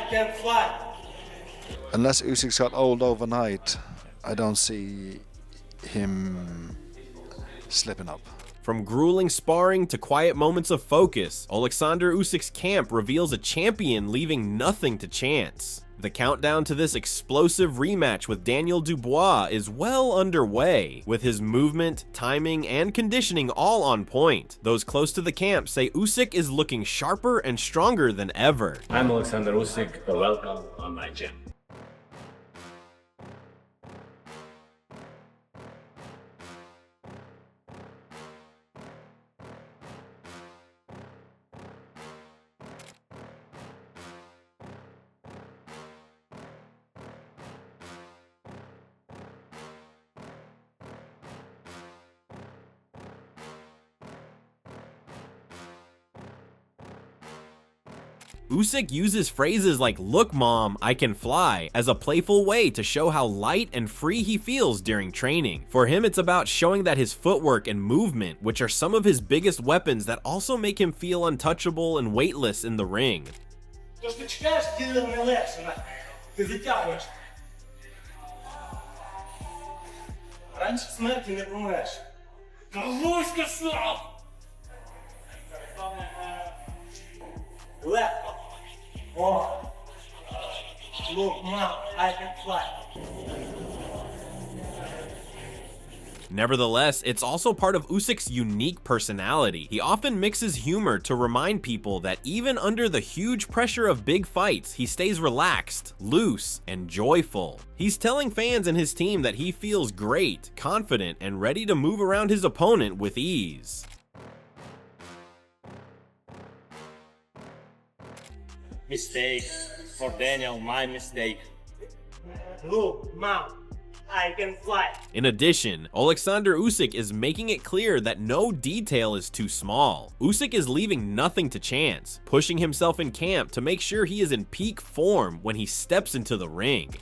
can fly. Unless Usyk's got old overnight, I don't see him slipping up. From grueling sparring to quiet moments of focus, Oleksandr Usyk's camp reveals a champion leaving nothing to chance. The countdown to this explosive rematch with Daniel Dubois is well underway, with his movement, timing, and conditioning all on point. Those close to the camp say Usyk is looking sharper and stronger than ever. I'm Oleksandr Usyk, welcome on my channel. Usyk uses phrases like "Look mom, I can fly" as a playful way to show how light and free he feels during training. For him, it's about showing that his footwork and movement, which are some of his biggest weapons that also make him feel untouchable and weightless in the ring. Look, mom, I can fly. Nevertheless, it's also part of Usyk's unique personality. He often mixes humor to remind people that even under the huge pressure of big fights, he stays relaxed, loose, and joyful. He's telling fans and his team that he feels great, confident, and ready to move around his opponent with ease. Mistake for Daniel, my mistake. Look, mom, I can fly. In addition, Oleksandr Usyk is making it clear that no detail is too small. Usyk is leaving nothing to chance, pushing himself in camp to make sure he is in peak form when he steps into the ring.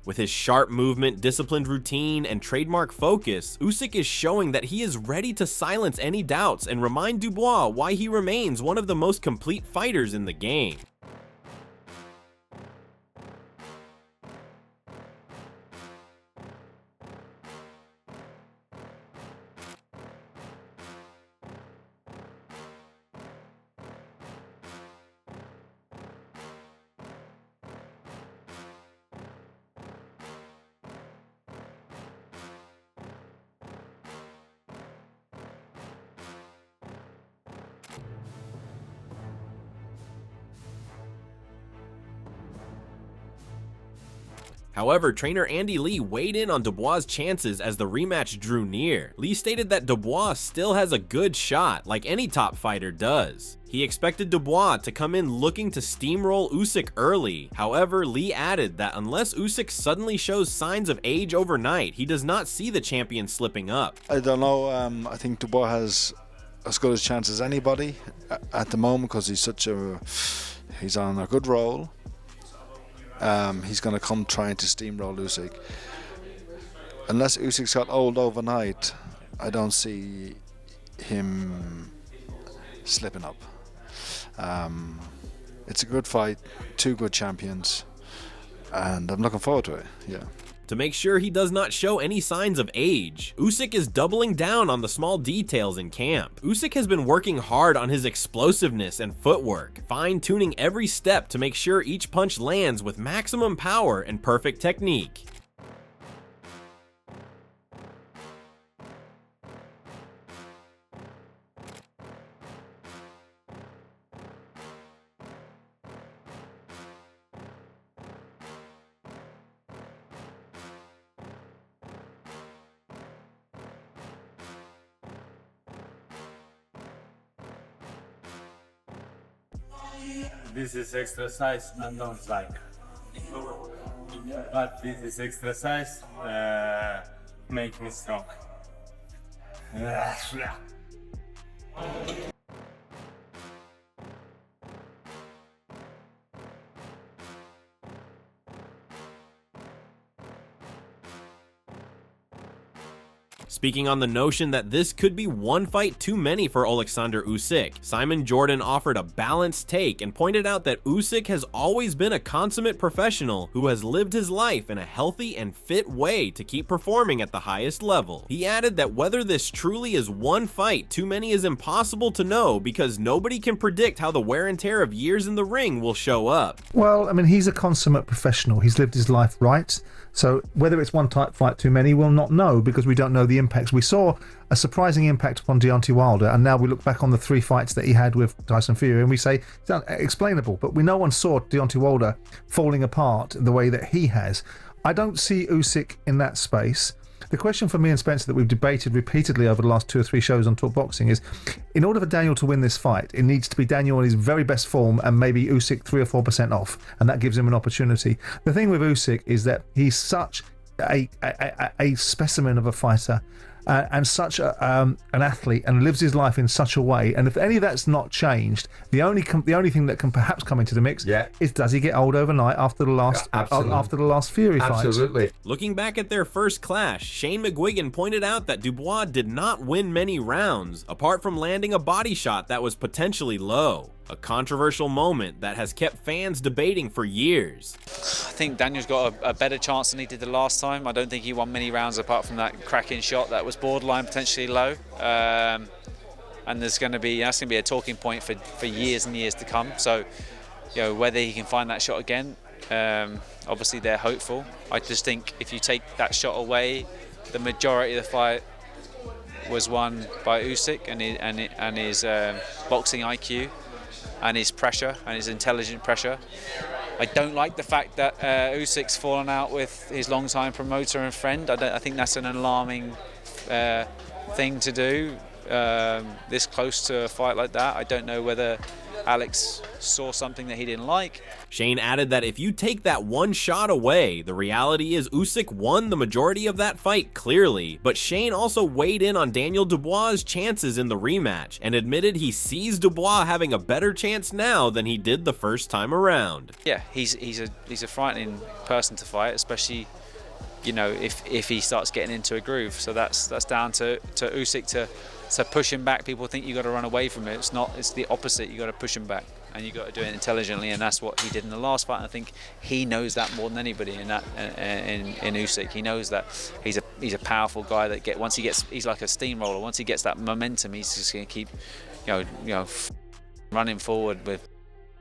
With his sharp movement, disciplined routine, and trademark focus, Usyk is showing that he is ready to silence any doubts and remind Dubois why he remains one of the most complete fighters in the game. However, trainer Andy Lee weighed in on Dubois' chances as the rematch drew near. Lee stated that Dubois still has a good shot, like any top fighter does. He expected Dubois to come in looking to steamroll Usyk early. However, Lee added that unless Usyk suddenly shows signs of age overnight, he does not see the champion slipping up. I don't know, I think Dubois has as good a chance as anybody at the moment because he's on a good roll. He's going to come trying to steamroll Usyk. Unless Usyk's got old overnight, I don't see him slipping up. It's a good fight, two good champions, and I'm looking forward to it, yeah. To make sure he does not show any signs of age, Usyk is doubling down on the small details in camp. Usyk has been working hard on his explosiveness and footwork, fine-tuning every step to make sure each punch lands with maximum power and perfect technique. This is exercise and don't like. but this exercise make me strong. Speaking on the notion that this could be one fight too many for Oleksandr Usyk, Simon Jordan offered a balanced take and pointed out that Usyk has always been a consummate professional who has lived his life in a healthy and fit way to keep performing at the highest level. He added that whether this truly is one fight too many is impossible to know because nobody can predict how the wear and tear of years in the ring will show up. Well, I mean, he's a consummate professional. He's lived his life right. So whether it's one type fight too many, we'll not know because we don't know the impacts. We saw a surprising impact upon Deontay Wilder, and now we look back on the 3 fights that he had with Tyson Fury, and we say it's unexplainable. But no one saw Deontay Wilder falling apart the way that he has. I don't see Usyk in that space. The question for me and Spencer that we've debated repeatedly over the last 2 or 3 shows on Talk Boxing is, in order for Daniel to win this fight, it needs to be Daniel in his very best form and maybe Usyk 3 or 4% off, and that gives him an opportunity. The thing with Usyk is that he's such a specimen of a fighter and such an athlete, and lives his life in such a way. And if any of that's not changed, the only thing that can perhaps come into the mix is, does he get old overnight after the last Fury fight? Absolutely. Looking back at their first clash, Shane McGuigan pointed out that Dubois did not win many rounds, apart from landing a body shot that was potentially low. A controversial moment that has kept fans debating for years. I think Daniel's got a better chance than he did the last time. I don't think he won many rounds apart from that cracking shot that was borderline potentially low. And that's going to be a talking point for years and years to come. So, whether he can find that shot again, obviously they're hopeful. I just think if you take that shot away, the majority of the fight was won by Usyk and his boxing IQ. And his pressure, and his intelligent pressure. I don't like the fact that Usyk's fallen out with his longtime promoter and friend. I think that's an alarming thing to do, this close to a fight like that. I don't know whether Alex saw something that he didn't like. Shane added that if you take that one shot away, the reality is Usyk won the majority of that fight clearly, but Shane also weighed in on Daniel Dubois' chances in the rematch and admitted he sees Dubois having a better chance now than he did the first time around. Yeah, he's a frightening person to fight, especially if he starts getting into a groove. So that's down to Usyk to push him back. People think you got to run away from it. It's not. It's the opposite. You got to push him back, and you got to do it intelligently. And that's what he did in the last fight. And I think he knows that more than anybody in Usyk. He knows that he's a powerful guy that once he gets, he's like a steamroller. Once he gets that momentum, he's just going to keep, running forward with.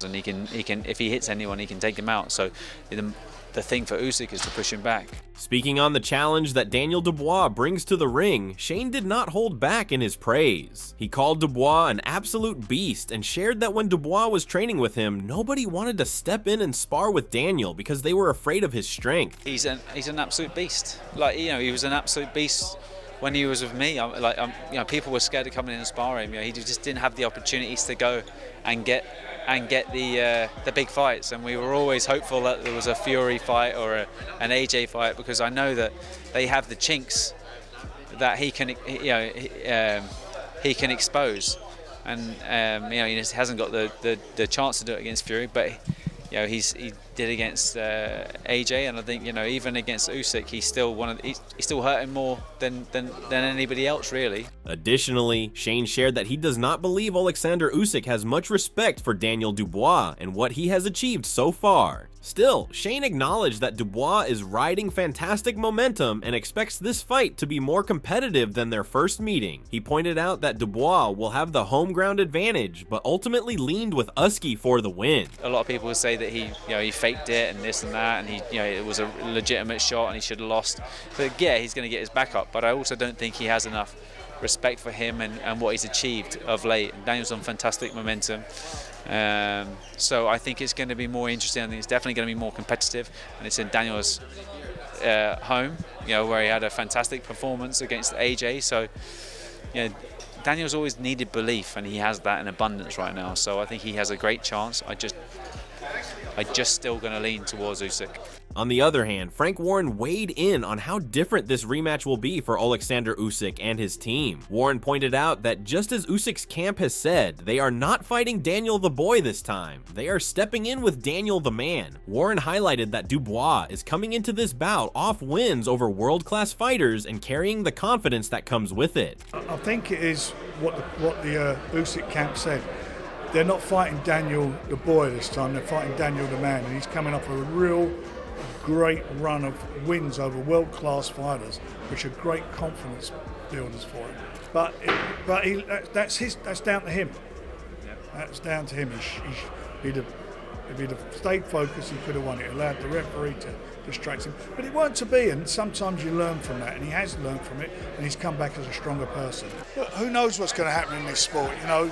And he can if he hits anyone, he can take them out. So the thing for Usyk is to push him back. Speaking on the challenge that Daniel Dubois brings to the ring, Shane did not hold back in his praise. He called Dubois an absolute beast and shared that when Dubois was training with him, nobody wanted to step in and spar with Daniel because they were afraid of his strength. He's an absolute beast. He was an absolute beast when he was with me. People were scared of coming in and sparring him. He just didn't have the opportunities to go and get the big fights, and we were always hopeful that there was a Fury fight or an AJ fight, because I know that they have the chinks that he can expose, and he just hasn't got the chance to do it against Fury, but he did against AJ, and I think even against Usyk he's still hurting more than anybody else really. Additionally, Shane shared that he does not believe Oleksandr Usyk has much respect for Daniel Dubois and what he has achieved so far. Still, Shane acknowledged that Dubois is riding fantastic momentum and expects this fight to be more competitive than their first meeting. He pointed out that Dubois will have the home ground advantage, but ultimately leaned with Usyk for the win. A lot of people will say that he faked it and this and that, and it was a legitimate shot and he should have lost. But yeah, he's going to get his back up. But I also don't think he has enough respect for him and what he's achieved of late. Daniel's on fantastic momentum. So I think it's going to be more interesting. I think it's definitely going to be more competitive, and it's in Daniel's home, where he had a fantastic performance against AJ. So, Daniel's always needed belief, and he has that in abundance right now. So I think he has a great chance. I'm just still going to lean towards Usyk. On the other hand, Frank Warren weighed in on how different this rematch will be for Oleksandr Usyk and his team. Warren pointed out that just as Usyk's camp has said, they are not fighting Daniel the Boy this time. They are stepping in with Daniel the Man. Warren highlighted that Dubois is coming into this bout off wins over world-class fighters and carrying the confidence that comes with it. I think it is what the Usyk camp said. They're not fighting Daniel the Boy this time, they're fighting Daniel the Man, and he's coming off a real great run of wins over world-class fighters, which are great confidence builders for him. But that's down to him. That's down to him. If he'd have stayed focused, he could have won it. Allowed the referee to distract him, but it weren't to be. And sometimes you learn from that, and he has learned from it, and he's come back as a stronger person. But who knows what's going to happen in this sport? You know,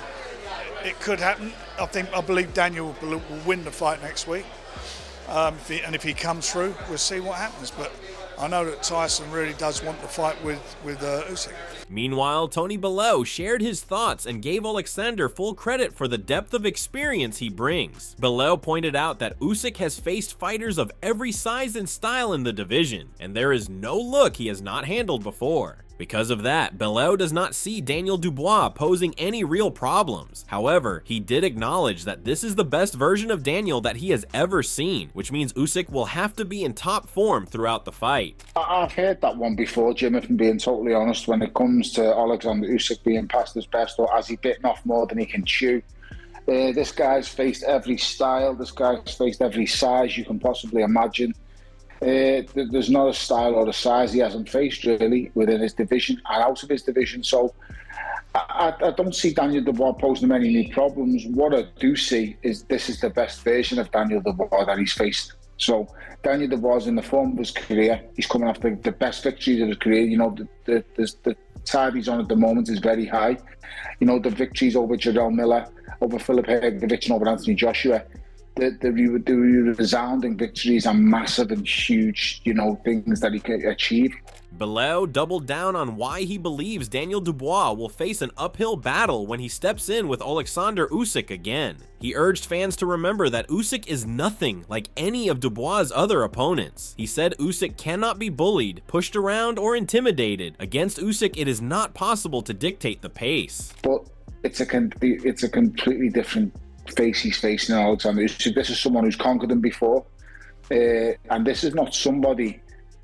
it could happen. I believe Daniel will win the fight next week. If he comes through, we'll see what happens. But I know that Tyson really does want to fight with Usyk. Meanwhile, Tony Bellew shared his thoughts and gave Oleksandr full credit for the depth of experience he brings. Bellew pointed out that Usyk has faced fighters of every size and style in the division, and there is no look he has not handled before. Because of that, Bellew does not see Daniel Dubois posing any real problems. However, he did acknowledge that this is the best version of Daniel that he has ever seen, which means Usyk will have to be in top form throughout the fight. I've heard that one before, Jim, if I'm being totally honest, when it comes to Oleksandr Usyk being past his best, or has he bitten off more than he can chew? This guy's faced every style, this guy's faced every size you can possibly imagine. There's not a style or a size he hasn't faced really within his division and out of his division. So I don't see Daniel Dubois posing him any new problems. What I do see is this is the best version of Daniel Dubois that he's faced. So Daniel Dubois is in the form of his career. He's coming after the best victories of his career. You know, the tide he's on at the moment is very high. You know, the victories over Jarrell Miller, over Philip Hergovich and over Anthony Joshua, the resounding victories are massive and huge, you know, things that he can achieve. Bellew doubled down on why he believes Daniel Dubois will face an uphill battle when he steps in with Oleksandr Usyk again. He urged fans to remember that Usyk is nothing like any of Dubois' other opponents. He said Usyk cannot be bullied, pushed around, or intimidated. Against Usyk, it is not possible to dictate the pace. But it's a completely different face he's facing Oleksandr Usyk. This is someone who's conquered him before, and this is not somebody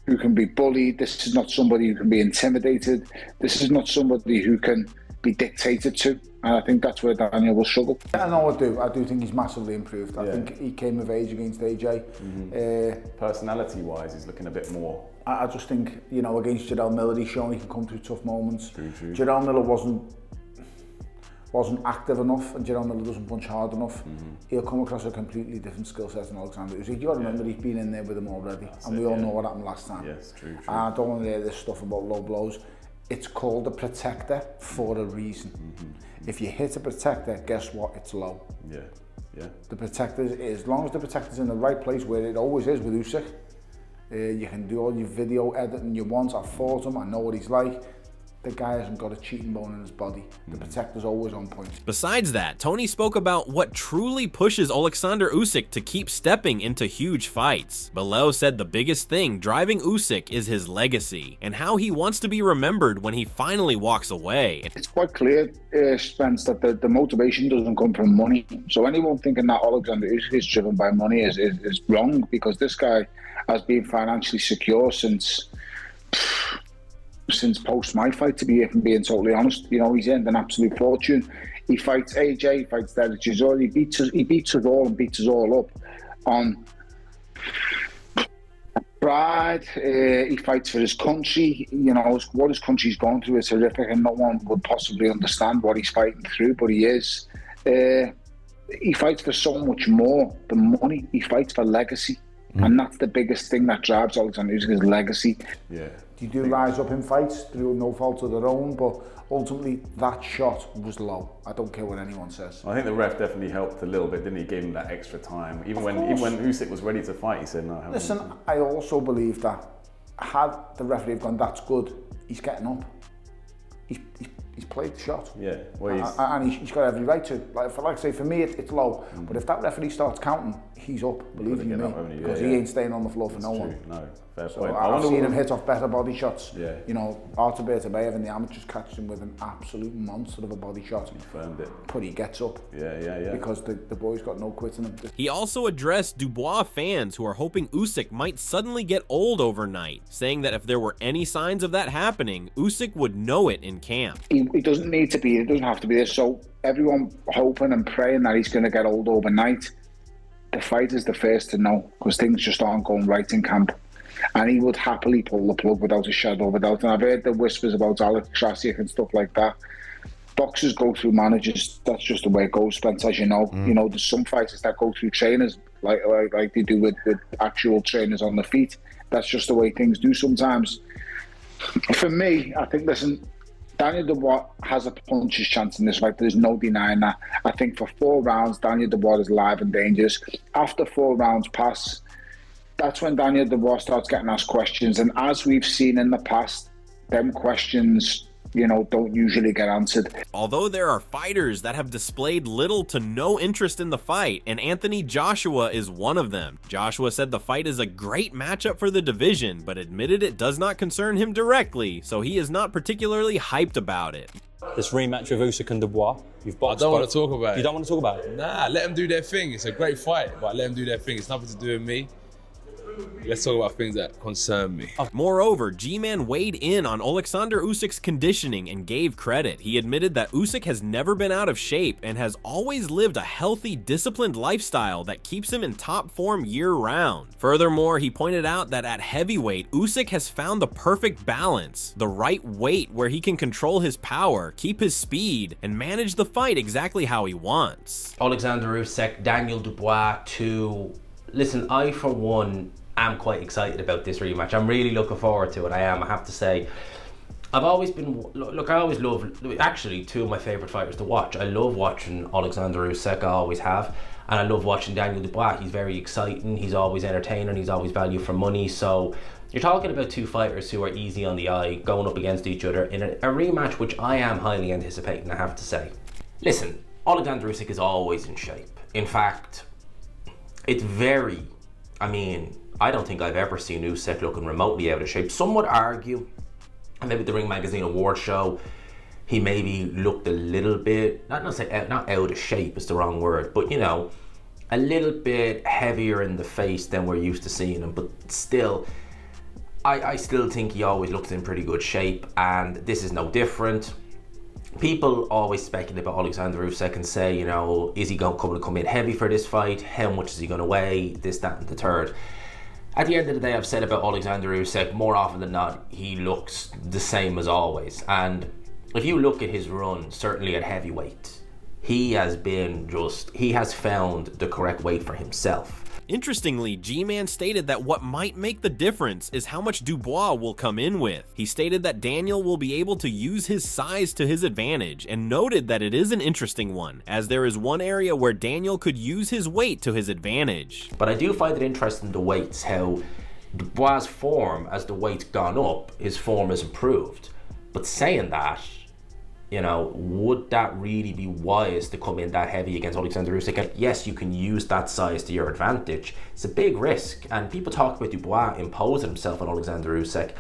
who can be bullied. This is not somebody who can be intimidated. This is not somebody who can be dictated to, and I think that's where Daniel will struggle. I do think he's massively improved. I think he came of age against AJ. Personality wise, he's looking a bit more. I just think, you know, against Jarrell Miller, he's shown he can come through tough moments. True. Jarrell Miller wasn't active enough, and Jarrell Miller doesn't punch hard enough. He'll come across a completely different skill set than Oleksandr Usyk. You got to remember he's been in there with him already, and we all know what happened last time. Yes, true. I don't want to hear this stuff about low blows. It's called a protector for a reason. If you hit a protector, guess what? It's low. Yeah. The protector is, as long as the protector's in the right place, where it always is with Usyk, you can do all your video editing you want. I've fought him, I know what he's like. The guy hasn't got a cheating bone in his body. The protector's always on point. Besides that, Tony spoke about what truly pushes Oleksandr Usyk to keep stepping into huge fights. Bellew said the biggest thing driving Usyk is his legacy, and how he wants to be remembered when he finally walks away. It's quite clear, Spence, that the motivation doesn't come from money. So anyone thinking that Oleksandr Usyk is driven by money is wrong, because this guy has been financially secure since post my fight, to be being totally honest. You know, he's earned an absolute fortune. He fights AJ, he fights Derek Chisora, he beats us all and beats us all up on pride. He fights for his country. You know, what his country's gone through is horrific, and no one would possibly understand what he's fighting through, but he is. He fights for so much more than money. He fights for legacy. And that's the biggest thing that drives Oleksandr Usyk's legacy. Yeah. You do rise up in fights through no fault of their own, but ultimately that shot was low. I don't care what anyone says. I think the ref definitely helped a little bit, didn't he? Gave him that extra time. Even when Usyk was ready to fight, he said no. Listen, I also believe that had the referee gone, that's good, he's getting up. He's played the shot. Yeah, well, and he's got every right to. Like say, for me, it's low. But if that referee starts counting, he's up, believe me, up, haven't he? because Yeah, he ain't staying on the floor for no one. No, fair So point. I've seen him hit off better body shots. Yeah. You know, Artabev in the amateurs catched him with an absolute monster of a body shot. He firmed it. But he gets up. Yeah. Because the boy's got no quits in him. He also addressed Dubois fans who are hoping Usyk might suddenly get old overnight, saying that if there were any signs of that happening, Usyk would know it in camp. He doesn't need to be, it doesn't have to be this. So everyone hoping and praying that he's going to get old overnight. The fighter's the first to know, because things just aren't going right in camp. And he would happily pull the plug without a shadow of a doubt. And I've heard the whispers about Alex Usyk and stuff like that. Boxers go through managers. That's just the way it goes, Spence, as you know. You know, there's some fighters that go through trainers, like they do with actual trainers on the feet. That's just the way things do sometimes. For me, I think, listen, Daniel Dubois has a puncher's chance in this fight. There's no denying that. I think for 4 rounds, Daniel Dubois is live and dangerous. After 4 rounds pass, that's when Daniel Dubois starts getting asked questions. And as we've seen in the past, them questions, you know, don't usually get answered. Although there are fighters that have displayed little to no interest in the fight, and Anthony Joshua is one of them. Joshua said the fight is a great matchup for the division, but admitted it does not concern him directly, so he is not particularly hyped about it. This rematch of Usyk and Dubois, you've boxed. I don't want to talk about it. You don't want to talk about it? Nah, let them do their thing. It's a great fight, but let them do their thing. It's nothing to do with me. Let's talk about things that concern me. Moreover, G-Man weighed in on Oleksandr Usyk's conditioning and gave credit. He admitted that Usyk has never been out of shape and has always lived a healthy, disciplined lifestyle that keeps him in top form year-round. Furthermore, he pointed out that at heavyweight, Usyk has found the perfect balance, the right weight where he can control his power, keep his speed, and manage the fight exactly how he wants. Oleksandr Usyk, Daniel Dubois, listen, I for one am quite excited about this rematch. I'm really looking forward to it. I have to say. I've always been, look, I always love, actually 2 of my favourite fighters to watch. I love watching Oleksandr Usyk, I always have. And I love watching Daniel Dubois. He's very exciting, he's always entertaining, he's always value for money. So you're talking about 2 fighters who are easy on the eye, going up against each other in a rematch which I am highly anticipating, I have to say. Listen, Oleksandr Usyk is always in shape. In fact, it's very, I don't think I've ever seen Usyk looking remotely out of shape. Some would argue, and maybe the Ring Magazine award show, he maybe looked a little bit, not out of shape is the wrong word, but you know, a little bit heavier in the face than we're used to seeing him. But still, I still think he always looks in pretty good shape, and this is no different. People always speculate about Oleksandr Usyk and say, you know, is he going to come in heavy for this fight? How much is he going to weigh? This, that, and the third. At the end of the day, I've said about Oleksandr Usyk, more often than not, he looks the same as always. And if you look at his run, certainly at heavyweight, he has found the correct weight for himself. Interestingly, G-Man stated that what might make the difference is how much Dubois will come in with. He stated that Daniel will be able to use his size to his advantage, and noted that it is an interesting one, as there is one area where Daniel could use his weight to his advantage. But I do find it interesting, the weights, how Dubois' form, as the weight's gone up, his form has improved. But saying that, you know, would that really be wise to come in that heavy against Oleksandr Usyk? Yes, you can use that size to your advantage. It's a big risk, and people talk about Dubois imposing himself on Oleksandr Usyk.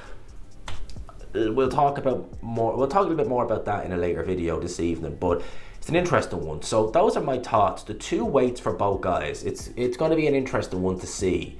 We'll talk a little bit more about that in a later video this evening, but it's an interesting one. So those are my thoughts. The 2 weights for both guys. It's going to be an interesting one to see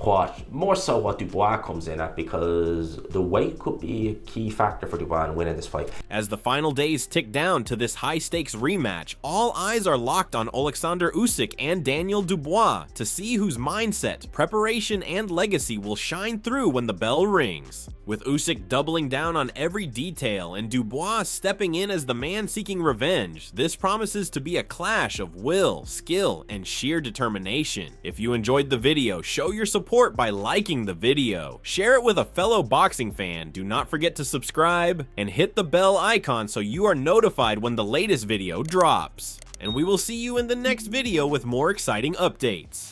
what Dubois comes in at, because the weight could be a key factor for Dubois in winning this fight. As the final days tick down to this high-stakes rematch, all eyes are locked on Oleksandr Usyk and Daniel Dubois to see whose mindset, preparation, and legacy will shine through when the bell rings. With Usyk doubling down on every detail and Dubois stepping in as the man seeking revenge, this promises to be a clash of will, skill, and sheer determination. If you enjoyed the video, show your support by liking the video. Share it with a fellow boxing fan. Do not forget to subscribe and hit the bell icon so you are notified when the latest video drops. And we will see you in the next video with more exciting updates.